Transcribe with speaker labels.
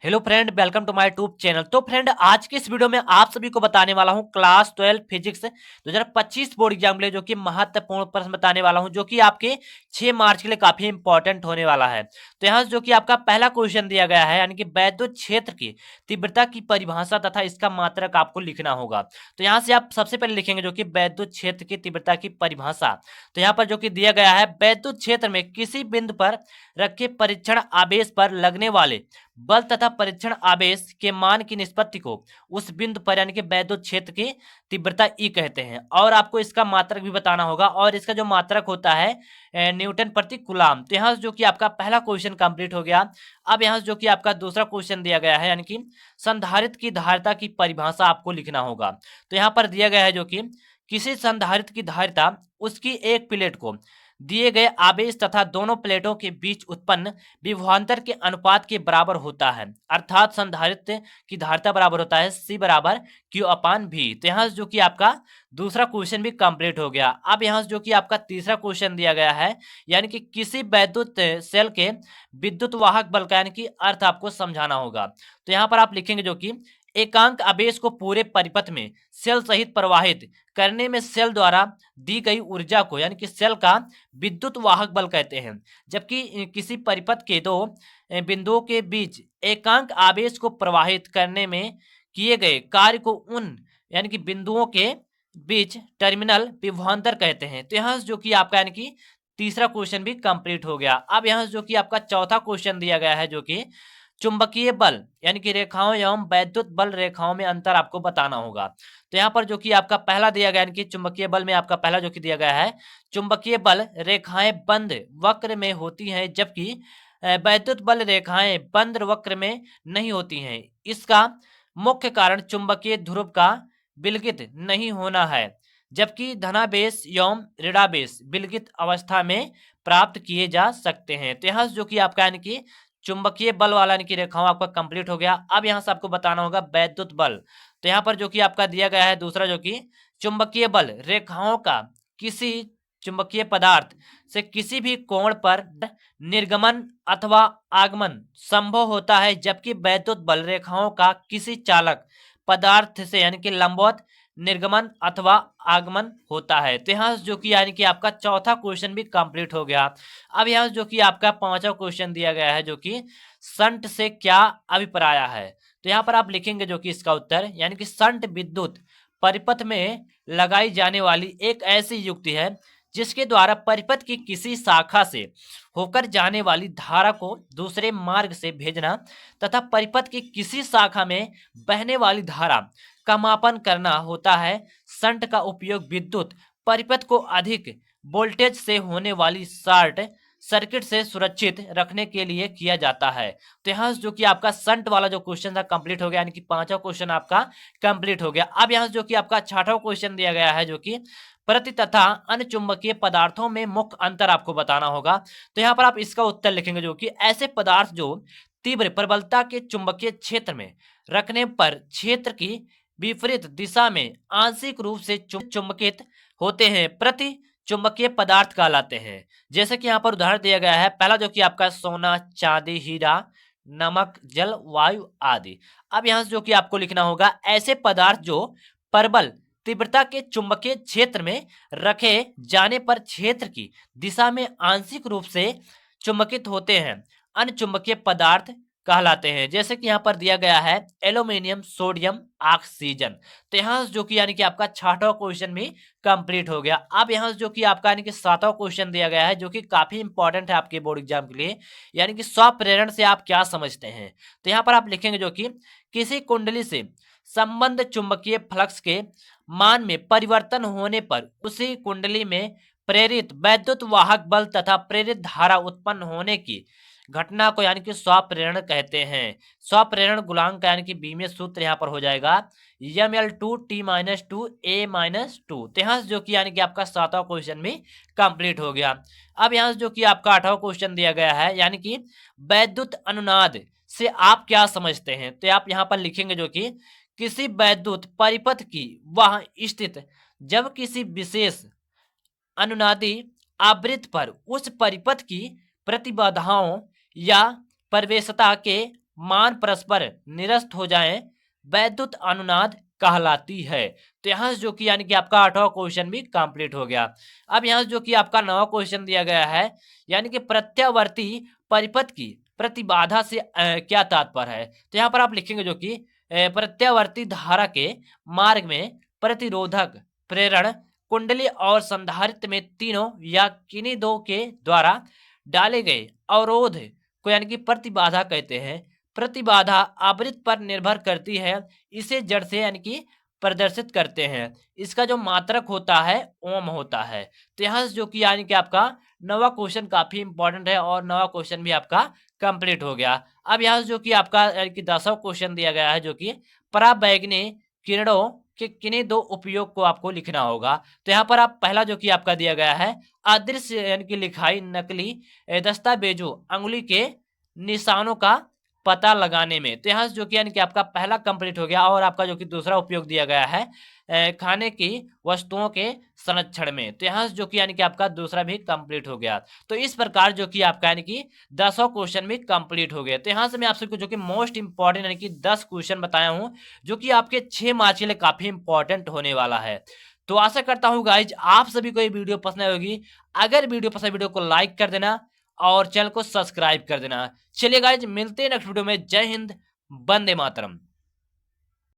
Speaker 1: Hello friend, welcome to my YouTube channel. तो friend, आज के इस वीडियो में आप सभी को बताने वाला हूं क्लास 12 फिजिक्स 2025 बोर्ड एग्जाम के लिए जो कि महत्वपूर्ण प्रश्न बताने वाला हूं, जो कि आपके 6 मार्च के लिए काफी इंपॉर्टेंट होने वाला है। तो यहाँ जो कि आपका पहला क्वेश्चन दिया गया है, यानी कि वैद्युत क्षेत्र की तीव्रता की परिभाषा तथा इसका मात्रक आपको लिखना होगा। तो यहाँ से आप सबसे पहले लिखेंगे जो कि वैद्युत क्षेत्र की तीव्रता की परिभाषा। तो यहाँ पर जो कि दिया गया है, वैद्युत क्षेत्र में किसी बिंदु पर रखे परीक्षण आवेश पर लगने वाले बल तथा परीक्षण आवेश के मान की निष्पत्ति को उस बिंदु पर यानी कि वैद्युत क्षेत्र की तीव्रता ई कहते हैं। और आपको इसका मात्रक भी बताना होगा, और इसका जो मात्रक होता है न्यूटन प्रति कूलाम। तो यहाँ जो कि आपका पहला क्वेश्चन कंप्लीट हो गया। अब यहाँ जो कि आपका दूसरा क्वेश्चन दिया गया है, यानी कि संधारित्र की धारिता की परिभाषा आपको लिखना होगा। तो यहाँ पर दिया गया है जो कि किसी संधारित्र की धारिता उसकी एक प्लेट को दिए गए आवेश तथा दोनों प्लेटों के बीच उत्पन्न विभवांतर के अनुपात के बराबर होता है। अर्थात संधारित्र की धारिता बराबर होता है C बराबर Q/V। तो यहाँ जो कि आपका दूसरा क्वेश्चन भी कंप्लीट हो गया। अब यहाँ जो कि आपका तीसरा क्वेश्चन दिया गया है, यानी कि किसी वैद्युत सेल के विद्युत वाहक बल का यानी कि अर्थ आपको समझाना होगा। तो यहाँ पर आप लिखेंगे जो कि एकांक आवेश को पूरे परिपथ में सेल सहित प्रवाहित करने में सेल द्वारा दी गई ऊर्जा को यानी कि सेल का विद्युत वाहक बल कहते हैं। जबकि किसी परिपथ के दो बिंदुओं के बीच एकांक आवेश को प्रवाहित करने में किए गए कार्य को उन यानी कि बिंदुओं के बीच टर्मिनल विभवांतर कहते हैं। तो यहाँ जो कि आपका यानी कि तीसरा क्वेश्चन भी कंप्लीट हो गया। अब यहाँ जो कि आपका चौथा क्वेश्चन दिया गया है, जो कि चुंबकीय बल यानी कि रेखाओं एवं वैद्युत बल रेखाओं में अंतर आपको बताना होगा। तो यहाँ पर जो कि आपका पहला दिया गया, यानी कि चुंबकीय बल में आपका पहला जो कि दिया गया है, चुंबकीय बल रेखाएं बंद वक्र में होती हैं, जबकि वैद्युत बल रेखाएं बंद वक्र में नहीं होती हैं। इसका मुख्य कारण चुंबकीय ध्रुव का विलगित नहीं होना है, जबकि धनावेश एवं ऋणावेश विलगित अवस्था में प्राप्त किए जा सकते हैं। तो यहाँ जो कि आपका यानी कि चुंबकीय बल वाला यानी कि रेखाओं आपका कंप्लीट हो गया। अब यहाँ से आपको बताना होगा वैद्युत बल। तो यहाँ पर जो कि आपका दिया गया है दूसरा, जो कि चुंबकीय बल रेखाओं का किसी चुंबकीय पदार्थ से किसी भी कोण पर निर्गमन अथवा आगमन संभव होता है, जबकि वैद्युत बल रेखाओं का किसी चालक पदार्थ से यानी कि लंबवत निर्गमन अथवा आगमन होता है। तो यहाँ जो कि यानी कि आपका चौथा क्वेश्चन भी कंप्लीट हो गया। अब यहाँ जो कि आपका पांचवा क्वेश्चन दिया गया है, जो कि शंट से क्या अभिप्राय है। तो यहाँ पर आप लिखेंगे जो कि इसका उत्तर, यानी कि शंट विद्युत परिपथ में लगाई जाने वाली एक ऐसी युक्ति है जिसके द्वारा परिपथ की किसी शाखा से होकर जाने वाली धारा को दूसरे मार्ग से भेजना तथा परिपथ की किसी शाखा में बहने वाली धारा का मापन करना होता है। शंट का उपयोग विद्युत परिपथ को अधिक वोल्टेज से होने वाली शॉर्ट सर्किट से सुरक्षित रखने के लिए किया जाता है। तो यहाँ जो कि आपका शंट वाला जो क्वेश्चन था कंप्लीट हो गया, यानी कि पांचवा क्वेश्चन आपका कंप्लीट हो गया। अब यहाँ जो कि आपका छठा क्वेश्चन दिया गया है, जो कि प्रति तथा अन्य चुंबकीय पदार्थों में मुख्य अंतर आपको बताना होगा। तो यहाँ पर आप इसका उत्तर लिखेंगे जो कि ऐसे पदार्थ जो तीव्र प्रबलता के चुंबकीय क्षेत्र में रखने पर क्षेत्र की विपरीत दिशा में आंशिक रूप से चुंबकित होते हैं, प्रति चुंबकीय पदार्थ कहलाते हैं। जैसे कि यहाँ पर उदाहरण दिया गया है, पहला जो कि आपका सोना, चांदी, हीरा, नमक, जल, वायु आदि। अब यहाँ जो कि आपको लिखना होगा, ऐसे पदार्थ जो प्रबल तीव्रता के चुंबकीय क्षेत्र में रखे जाने पर क्षेत्र की दिशा में आंशिक रूप से चुंबकित होते हैं, अन्य चुंबकीय पदार्थ कहलाते हैं। जैसे कि यहाँ पर दिया गया है एल्यूमिनियम, सोडियम, ऑक्सीजन। तो यहाँ जो कि यानी कि आपका छठवां क्वेश्चन भी कंप्लीट हो गया। अब यहाँ जो कि आपका यानी कि सातवां क्वेश्चन दिया गया है, जो कि काफी इंपॉर्टेंट है आपके बोर्ड एग्जाम के लिए, यानी कि स्वप्रेरण से आप क्या समझते हैं। तो यहाँ पर आप लिखेंगे जो कि किसी कुंडली से संबंध चुंबकीय फ्लक्स के मान में परिवर्तन होने पर उसी कुंडली में प्रेरित वैद्युत वाहक बल तथा प्रेरित धारा उत्पन्न होने की घटना को यानी कि स्वप्रेरण कहते हैं। स्वप्रेरण गुणांक यानी कि बी में सूत्र यहाँ पर हो जाएगा ml2t-2 a-2। तो यहाँ जो कि यानी कि आपका सातवां क्वेश्चन भी कंप्लीट हो गया। अब यहाँ जो कि आपका आठवां क्वेश्चन दिया गया है, यानी कि वैद्युत अनुनाद से आप क्या समझते हैं। तो आप यहाँ पर लिखेंगे जो कि किसी वैद्युत परिपथ की वह स्थित जब किसी विशेष अनुनादी आवृत्ति पर उस परिपथ की प्रतिबाधाओं या प्रवेशता के मान परस्पर निरस्त हो जाएं वैद्युत अनुनाद कहलाती है। तो यहाँ से जो कि यानी कि आपका 8वां क्वेश्चन भी कंप्लीट हो गया। अब यहाँ से जो कि आपका 9वां क्वेश्चन दिया गया है, यानी कि प्रत्यावर्ती परिपथ की प्रतिबाधा से क्या तात्पर्य है। तो यहाँ पर आप लिखेंगे जो कि प्रत्यावर्ती धारा के मार्ग में प्रतिरोधक, प्रेरण, कुंडली और संधारित्र में तीनों या किन्हीं दो के द्वारा डाले गए अवरोध को यानी कि प्रतिबाधा कहते हैं। प्रतिबाधा आवृत्ति पर निर्भर करती है, इसे जड़ से यानी कि प्रदर्शित करते हैं। इसका जो मात्रक होता है ओम होता है। तो यहाँ से जो कि यानी कि आपका 9वां क्वेश्चन काफी इंपॉर्टेंट है और 9वां क्वेश्चन भी आपका कंप्लीट हो गया। अब यहाँ से जो कि आपका यानी कि 10वां क्वेश्चन दिया गया है, जो कि पराबैंगनी किरणों के किन्हीं दो उपयोग को आपको लिखना होगा। तो यहाँ पर आप पहला जो कि आपका दिया गया है, अदृश्य यानी कि लिखाई नकली दस्तावेजों अंगुली के निशानों का पता लगाने में। तो यहाँ से जो कि यानी कि आपका पहला कंप्लीट हो गया। और आपका जो कि दूसरा उपयोग दिया गया है खाने की वस्तुओं के संरक्षण में। तो यहाँ से जो कि यानी कि आपका दूसरा भी कंप्लीट हो गया। तो इस प्रकार जो कि आपका यानी कि 10वां क्वेश्चन भी कंप्लीट हो गया। तो यहाँ से मैं आपसे जो कि मोस्ट इंपॉर्टेंट यानी कि 10 क्वेश्चन बताया हूँ, जो कि आपके 6 मार्च के लिए काफी इंपॉर्टेंट होने वाला है। तो आशा करता हूँ गाइज आप सभी को ये वीडियो पसंद आई होगी। अगर वीडियो पसंद, वीडियो को लाइक कर देना और चैनल को सब्सक्राइब कर देना। चलिए गाइज मिलते हैं नेक्स्ट वीडियो में। जय हिंद, वंदे मातरम।